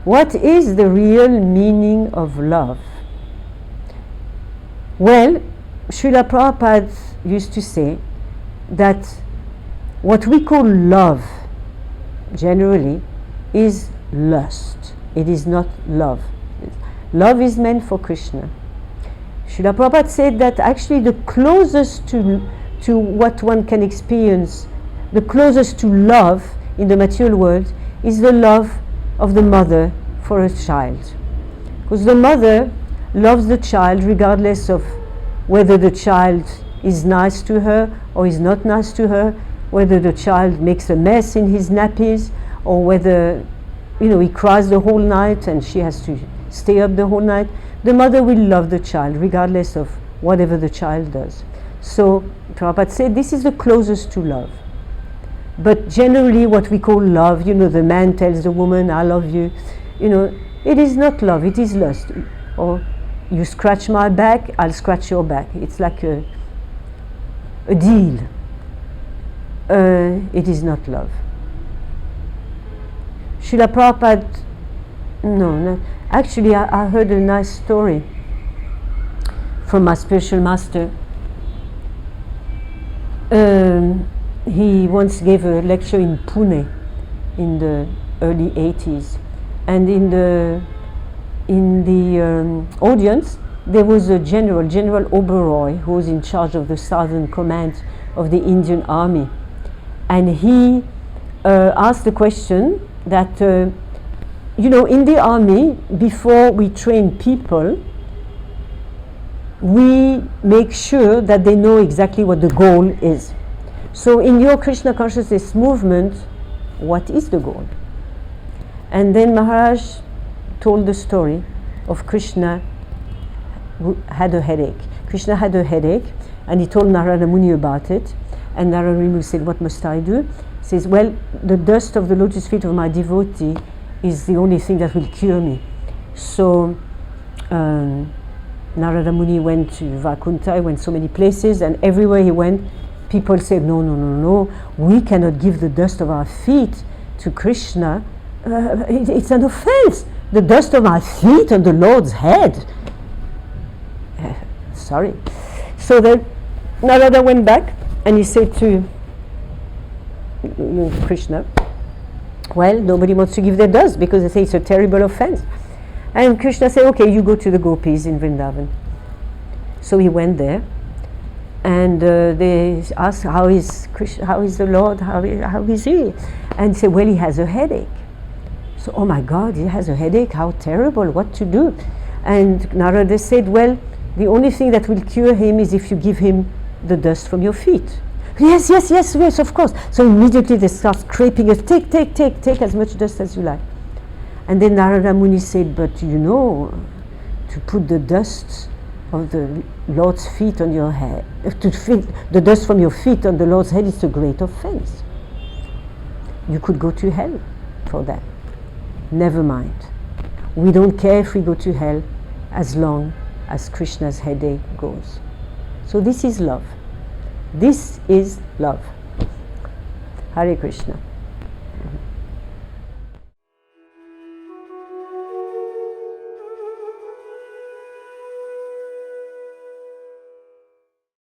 What is the real meaning of love? Well, Srila Prabhupada used to say that what we call love generally is lust. It is not love. Love is meant for Krishna. Srila Prabhupada said that actually the closest to what one can experience, the closest to love in the material world is the love of the mother for a child. Because the mother loves the child regardless of whether the child is nice to her or is not nice to her, whether the child makes a mess in his nappies, or whether he cries the whole night and she has to stay up the whole night. The mother will love the child regardless of whatever the child does. So Prabhupada said this is the closest to love. But generally what we call love, the man tells the woman, I love you, it is not love, it is lust. Or you scratch my back, I'll scratch your back. It's like a deal. It is not love. Srila Prabhupada, actually I heard a nice story from my spiritual master. He once gave a lecture in Pune in the early 80s, and in the audience there was a General Oberoi, who was in charge of the southern command of the Indian Army, and he asked the question that in the army, before we train people, we make sure that they know exactly what the goal is. So in your Krishna consciousness movement, what is the goal? And then Maharaj told the story of Krishna who had a headache. Krishna had a headache, and he told Narada Muni about it, and Narada Muni said, what must I do? He says, well, the dust of the lotus feet of my devotee is the only thing that will cure me. So Narada Muni went to Vaikuntha, he went so many places, and everywhere he went, people said, no, we cannot give the dust of our feet to Krishna. It's an offense. The dust of our feet on the Lord's head. Sorry. So then Narada went back and he said to Krishna, well, nobody wants to give their dust because they say it's a terrible offense. And Krishna said, okay, you go to the gopis in Vrindavan. So he went there, and they asked, how is the Lord, how is he? And he said, well, he has a headache. So, oh my God, he has a headache, how terrible, what to do? And Narada said, well, the only thing that will cure him is if you give him the dust from your feet. Yes, of course. So immediately they start scraping it, take as much dust as you like. And then Narada Muni said, but to put the dust of the Lord's feet on your head, to fit the dust from your feet on the Lord's head is a great offense. You could go to hell for that. Never mind. We don't care if we go to hell as long as Krishna's headache goes. So this is love. This is love. Hare Krishna.